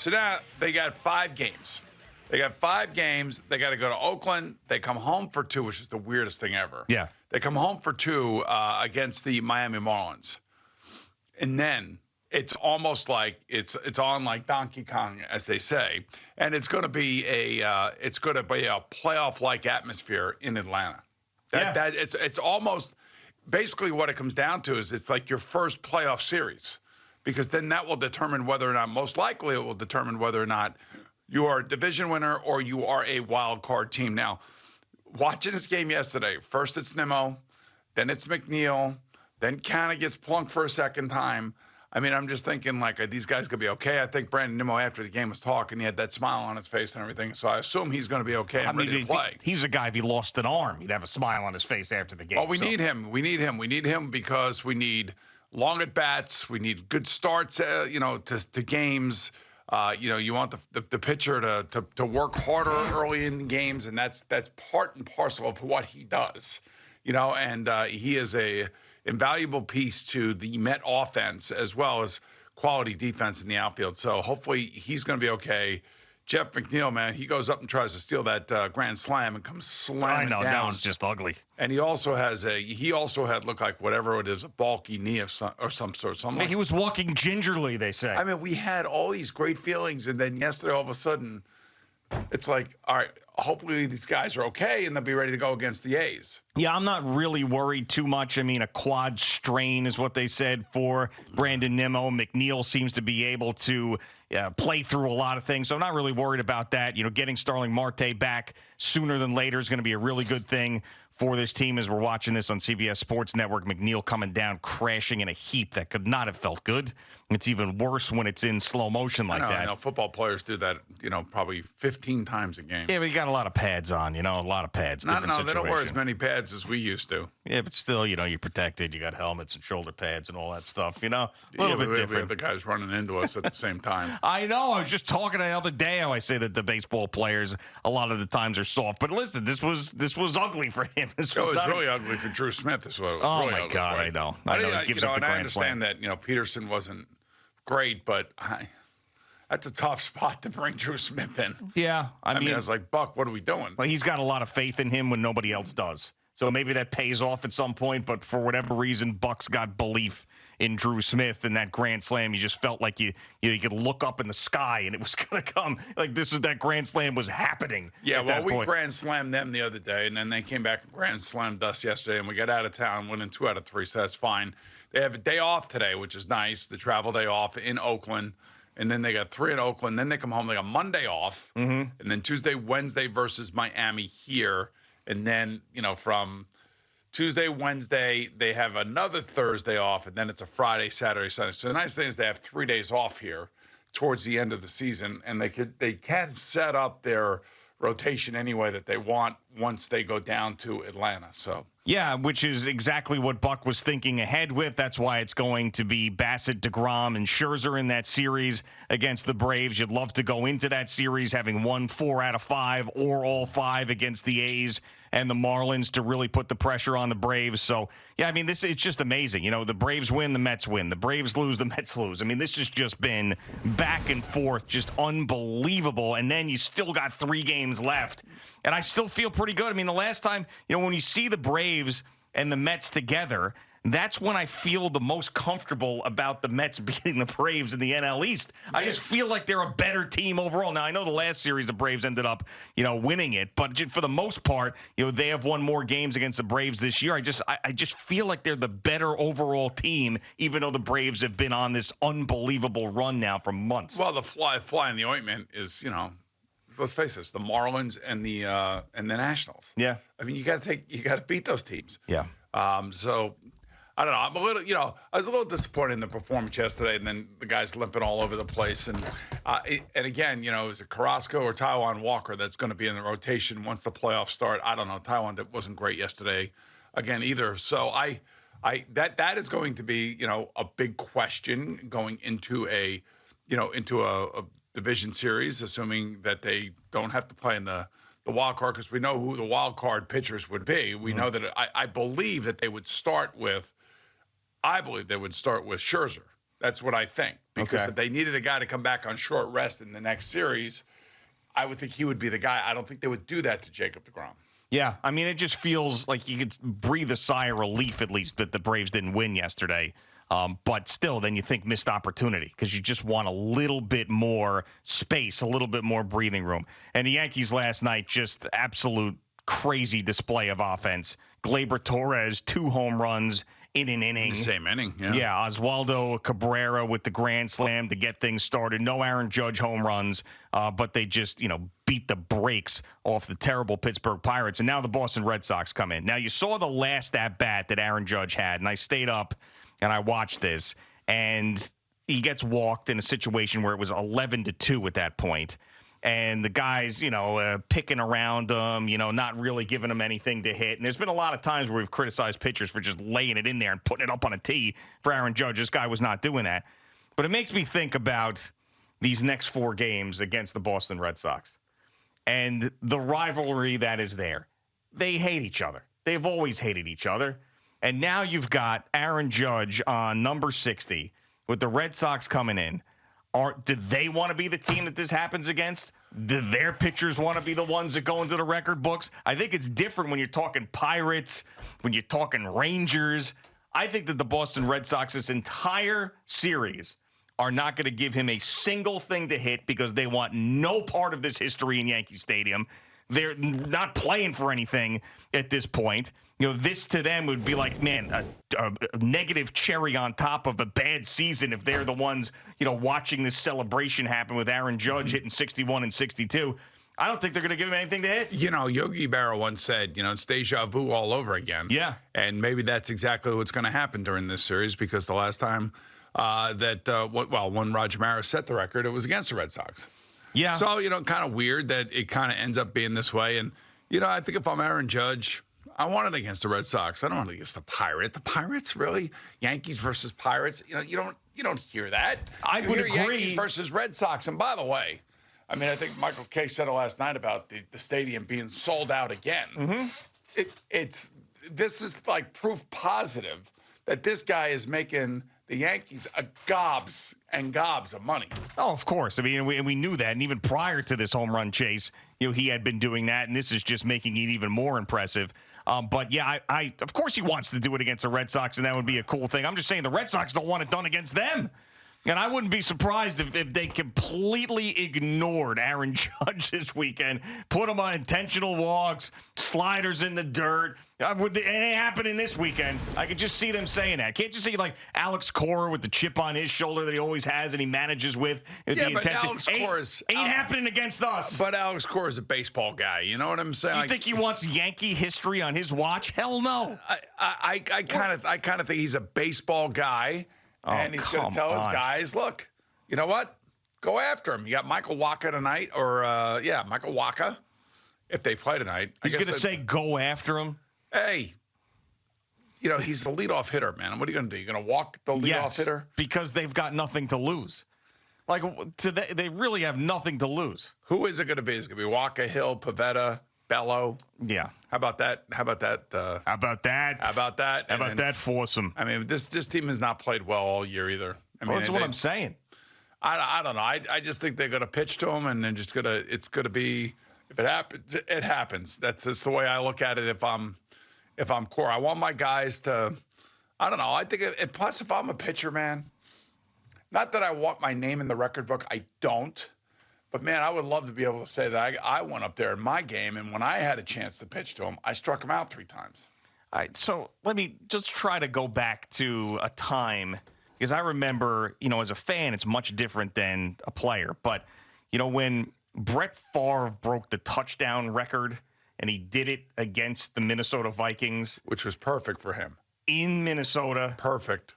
So now they got 5 games. They got 5 games. They got to go to Oakland. They come home for 2, which is the weirdest thing ever. Yeah. They come home for 2 against the Miami Marlins. And then it's almost like it's on like Donkey Kong, as they say. And it's going to be a playoff-like atmosphere in Atlanta. It's almost basically what it comes down to is it's like your first playoff series, because then that will determine whether or not, most likely it will determine whether or not you are a division winner or you are a wild card team. Now, watching this game yesterday, first it's Nimmo, then it's McNeil, then Canna gets plunked for a second time. I mean, I'm just thinking, like, are these guys going to be okay? I think Brandon Nimmo, after the game, was talking. He had that smile on his face and everything. So I assume he's going to be okay and ready to play. He's a guy, if he lost an arm, he'd have a smile on his face after the game. Well, we need him. We need him. We need him because we need long at-bats. We need good starts, to games. You want the pitcher to work harder early in the games, and that's part and parcel of what he does. And he is a invaluable piece to the Met offense as well as quality defense in the outfield. So hopefully he's going to be okay. Jeff McNeil, man, he goes up and tries to steal that grand slam and comes slamming down. That was just ugly. And he also had looked like whatever it is, a bulky knee of some sort. He was walking gingerly, they say. I mean, we had all these great feelings, and then yesterday, all of a sudden, it's like, all right, hopefully these guys are okay, and they'll be ready to go against the A's. Yeah, I'm not really worried too much. I mean, a quad strain is what they said for Brandon Nimmo. McNeil seems to be able to play through a lot of things, so I'm not really worried about that. Getting Starling Marte back sooner than later is going to be a really good thing for this team as we're watching this on CBS Sports Network. McNeil coming down, crashing in a heap that could not have felt good. It's even worse when it's in slow motion like that. I know. Football players do that, probably 15 times a game. Yeah, but you got a lot of pads on, a lot of pads. No, they don't wear as many pads as we used to. Yeah, but still, you're protected. You got helmets and shoulder pads and all that stuff, a little bit different. We have the guys running into us at the same time. I know. I was just talking the other day how I say that the baseball players a lot of the times are soft. But listen, this was ugly for him. It was really ugly for Drew Smith. This was oh, really my God, I know. He gives up the and I grand slam. understand that, Peterson wasn't great, but that's a tough spot to bring Drew Smith in. Yeah. I mean, I was like, Buck, what are we doing? Well, he's got a lot of faith in him when nobody else does. So maybe that pays off at some point, but for whatever reason, Buck's got belief in Drew Smith and that grand slam. You just felt like you could look up in the sky and it was going to come. Like that grand slam was happening. Yeah, well, we grand slammed them the other day, and then they came back and grand slammed us yesterday, and we got out of town, winning 2 out of 3, so that's fine. They have a day off today, which is nice, the travel day off in Oakland. And then they got 3 in Oakland. Then they come home. They got Monday off. Mm-hmm. And then Tuesday, Wednesday versus Miami here. And then, from Tuesday, Wednesday, they have another Thursday off. And then it's a Friday, Saturday, Sunday. So the nice thing is they have 3 days off here towards the end of the season. And they can set up their rotation any way that they want once they go down to Atlanta. So. Yeah, which is exactly what Buck was thinking ahead with. That's why it's going to be Bassett, DeGrom, and Scherzer in that series against the Braves. You'd love to go into that series having won 4 out of 5 or all 5 against the A's and the Marlins to really put the pressure on the Braves. So, yeah, I mean, it's just amazing. The Braves win, the Mets win. The Braves lose, the Mets lose. I mean, this has just been back and forth, just unbelievable. And then you still got 3 games left. And I still feel pretty good. I mean, the last time, when you see the Braves and the Mets together, that's when I feel the most comfortable about the Mets beating the Braves in the NL East. I just feel like they're a better team overall. Now, I know the last series the Braves ended up, winning it, but just for the most part, they have won more games against the Braves this year. I just feel like they're the better overall team, even though the Braves have been on this unbelievable run now for months. Well, the fly in the ointment is, let's face it, the Marlins and the Nationals. Yeah. I mean, you got to beat those teams. Yeah. So I don't know. I'm a little, I was a little disappointed in the performance yesterday, and then the guys limping all over the place. And again, is it Carrasco or Taijuan Walker that's going to be in the rotation once the playoffs start? I don't know. Taijuan wasn't great yesterday again either. So that is going to be, a big question going into a division series, assuming that they don't have to play in the wild card, because we know who the wild card pitchers would be. We know that I believe that they would start with Scherzer. That's what I think. Because Okay. if they needed a guy to come back on short rest in the next series, I would think he would be the guy. I don't think they would do that to Jacob deGrom. Yeah, I mean, it just feels like you could breathe a sigh of relief, at least, that the Braves didn't win yesterday. But still, then you think missed opportunity because you just want a little bit more space, a little bit more breathing room. And the Yankees last night, just absolute crazy display of offense. Gleyber Torres, 2 home runs in an inning. Same inning, yeah. Yeah, Oswaldo Cabrera with the grand slam to get things started. No Aaron Judge home runs, but they just, beat the brakes off the terrible Pittsburgh Pirates. And now the Boston Red Sox come in. Now, you saw the last at-bat that Aaron Judge had, and I stayed up and I watched this, and he gets walked in a situation where it was 11-2 at that point. And the guys, picking around him, not really giving him anything to hit. And there's been a lot of times where we've criticized pitchers for just laying it in there and putting it up on a tee for Aaron Judge. This guy was not doing that. But it makes me think about these next 4 games against the Boston Red Sox and the rivalry that is there. They hate each other. They've always hated each other. And now you've got Aaron Judge on number 60 with the Red Sox coming in. Do they want to be the team that this happens against? Do their pitchers want to be the ones that go into the record books? I think it's different when you're talking Pirates, when you're talking Rangers. I think that the Boston Red Sox's entire series are not going to give him a single thing to hit because they want no part of this history in Yankee Stadium. They're not playing for anything at this point. This to them would be like, man, a negative cherry on top of a bad season if they're the ones, watching this celebration happen with Aaron Judge hitting 61 and 62. I don't think they're going to give him anything to hit. Yogi Berra once said, it's deja vu all over again. Yeah. And maybe that's exactly what's going to happen during this series because the last time when Roger Maris set the record, it was against the Red Sox. Yeah. So, kind of weird that it kind of ends up being this way. And, I think if I'm Aaron Judge, I want it against the Red Sox. I don't want it against the Pirates. The Pirates, really? Yankees versus Pirates? You don't hear that. I would agree. Yankees versus Red Sox. And by the way, I think Michael Kay said it last night about the stadium being sold out again. Mm-hmm. This is like proof positive that this guy is making the Yankees gobs and gobs of money. Oh, of course. We knew that. And even prior to this home run chase, he had been doing that. And this is just making it even more impressive. But, yeah, I of course he wants to do it against the Red Sox, and that would be a cool thing. I'm just saying the Red Sox don't want it done against them. And I wouldn't be surprised if they completely ignored Aaron Judge this weekend, put him on intentional walks, sliders in the dirt. It ain't happening this weekend. I could just see them saying that. Can't you see like Alex Cora with the chip on his shoulder that he always has and he manages with? Yeah, but Alex Cora ain't happening against us. But Alex Cora is a baseball guy. You know what I'm saying? You think he wants Yankee history on his watch? Hell no. I kind of think he's a baseball guy. And he's going to tell his guys, look, you know what? Go after him. You got Michael Wacha tonight, Michael Wacha, if they play tonight. He's going to say go after him? Hey, he's the leadoff hitter, man. What are you going to do? You're going to walk the leadoff hitter? Because they've got nothing to lose. They really have nothing to lose. Who is it going to be? Is it going to be Wacha, Hill, Pivetta, Bello? Yeah. How about that? How about that foursome? This team has not played well all year either. That's what I'm saying. I don't know. I just think they're going to pitch to him, and then it's going to be, if it happens, it happens. That's the way I look at it. If I'm Cora, I want my guys to. I don't know. I think, and plus, if I'm a pitcher, man, not that I want my name in the record book. I don't. But, man, I would love to be able to say that I went up there in my game, and when I had a chance to pitch to him, I struck him out 3 times. All right, so let me just try to go back to a time, because I remember, as a fan, it's much different than a player. But, when Brett Favre broke the touchdown record, and he did it against the Minnesota Vikings. Which was perfect for him. In Minnesota. Perfect.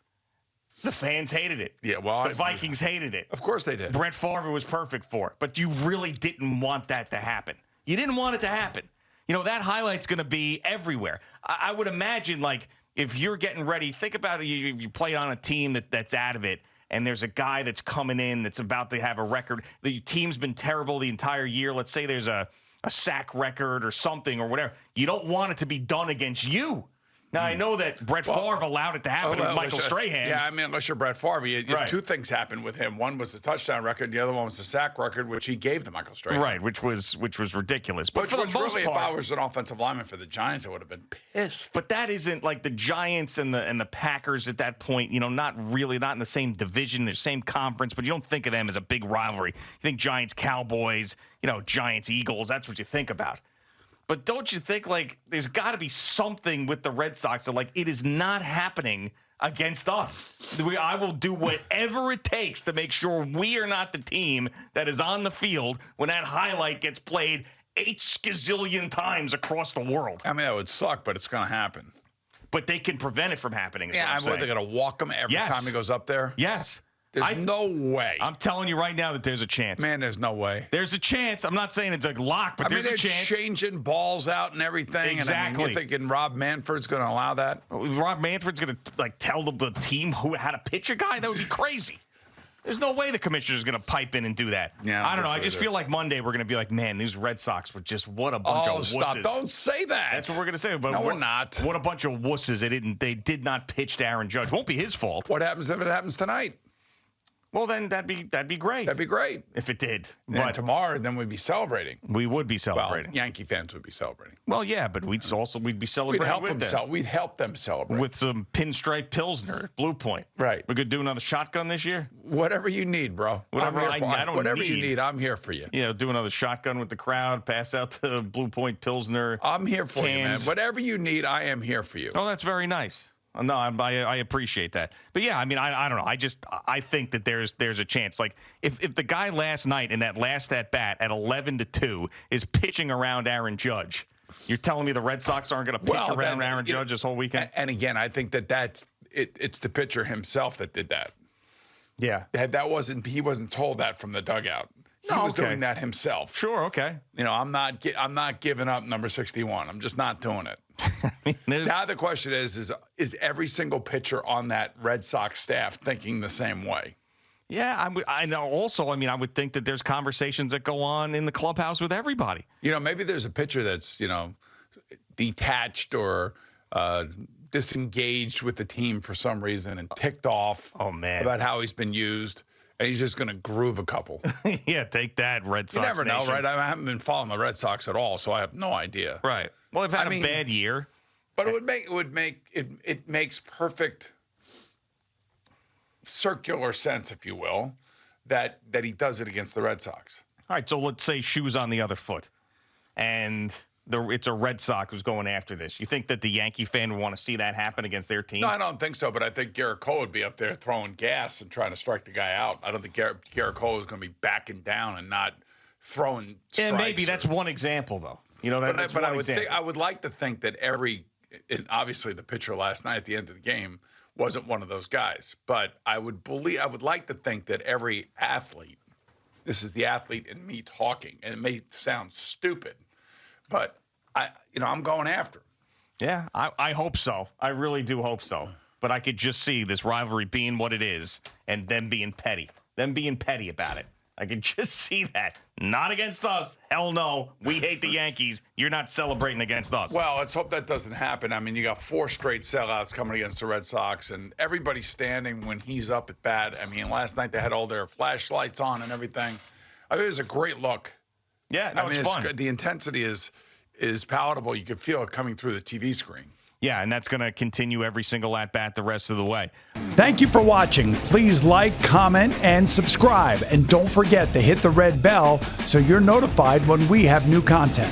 The fans hated it. Yeah, well, the Vikings hated it. Of course they did. Brett Favre was perfect for it. But you really didn't want that to happen. You didn't want it to happen. That highlight's going to be everywhere. I would imagine, if you're getting ready, think about it. You played on a team that's out of it, and there's a guy that's coming in that's about to have a record. The team's been terrible the entire year. Let's say there's a sack record or something or whatever. You don't want it to be done against you. Now, I know that Brett Favre allowed it to happen with Michael Strahan. Yeah, I mean, unless you're Brett Favre, two things happened with him. One was the touchdown record, the other one was the sack record, which he gave to Michael Strahan. Right, which was ridiculous. But for the most really, part, if I was an offensive lineman for the Giants, I would have been pissed. But that isn't like the Giants and the Packers at that point. Not in the same division, the same conference. But you don't think of them as a big rivalry. You think Giants, Cowboys, Giants, Eagles. That's what you think about. But don't you think, there's got to be something with the Red Sox that, it is not happening against us. I will do whatever it takes to make sure we are not the team that is on the field when that highlight gets played 8 skazillion times across the world. I mean, that would suck, but it's going to happen. But they can prevent it from happening. Yeah, they're going to walk him every time he goes up there? Yes. There's no way. I'm telling you right now that there's a chance. Man, there's no way. There's a chance. I'm not saying it's a lock, but there's a chance. They're changing balls out and everything. Exactly. And you're thinking Rob Manfred's going to allow that? Rob Manfred's going to tell the team how to pitch a guy? That would be crazy. There's no way the commissioner's going to pipe in and do that. Yeah, I don't know. I just feel like Monday we're going to be like, man, these Red Sox were just what a bunch of wusses. Stop. Don't say that. That's what we're going to say. But no, we're not. What a bunch of wusses. They did not pitch to Aaron Judge. Won't be his fault. What happens if it happens tonight? Well, then that'd be great. That'd be great if it did. But tomorrow, then we'd be celebrating. We would be celebrating. Well, Yankee fans would be celebrating. Well, yeah, but we'd be celebrating. We'd help them celebrate with some pinstripe Pilsner, Blue Point. Right. We could do another shotgun this year. Whatever you need, bro. Whatever whatever you need, I'm here for you. Yeah, do another shotgun with the crowd. Pass out the Blue Point Pilsner. I'm here for you, man. Whatever you need, I am here for you. Oh, that's very nice. No, I appreciate that. But yeah, I mean, I don't know. I think that there's a chance. Like if the guy last night in that last at bat at 11-2 is pitching around Aaron Judge, you're telling me the Red Sox aren't going to pitch around Aaron Judge this whole weekend? And again, I think that's it's the pitcher himself that did that. Yeah, he wasn't told that from the dugout. He was doing that himself. Sure, okay. I'm not giving up number 61. I'm just not doing it. Now the question is every single pitcher on that Red Sox staff thinking the same way? Yeah, I know. Also, I mean, I would think that there's conversations that go on in the clubhouse with everybody. Maybe there's a pitcher that's detached or disengaged with the team for some reason and ticked off. Oh man, about how he's been used. And he's just going to groove a couple. Yeah, take that, Red Sox. You never know, right? I haven't been following the Red Sox at all, so I have no idea. Right. Well, they've had a bad year, but it makes perfect circular sense, if you will, that he does it against the Red Sox. All right. So let's say shoes on the other foot, and it's a Red Sox who's going after this. You think that the Yankee fan would want to see that happen against their team? No, I don't think so, but I think Garrett Cole would be up there throwing gas and trying to strike the guy out. I don't think Garrett Cole is going to be backing down and not throwing strikes. And maybe that's one example, though. But I would like to think that and obviously the pitcher last night at the end of the game wasn't one of those guys, but I would like to think that every athlete, this is the athlete in me talking, and it may sound stupid, but I'm going after him. Yeah, I hope so. I really do hope so. But I could just see this rivalry being what it is and them being petty about it. I could just see that. Not against us. Hell no. We hate the Yankees. You're not celebrating against us. Well, let's hope that doesn't happen. I mean, you got 4 straight sellouts coming against the Red Sox, and everybody's standing when he's up at bat. I mean, last night they had all their flashlights on and everything. I mean, it was a great look. Yeah, no, it's fun. The intensity is palatable. You could feel it coming through the TV screen. Yeah, and that's going to continue every single at-bat the rest of the way. Thank you for watching. Please like, comment, and subscribe. And don't forget to hit the red bell so you're notified when we have new content.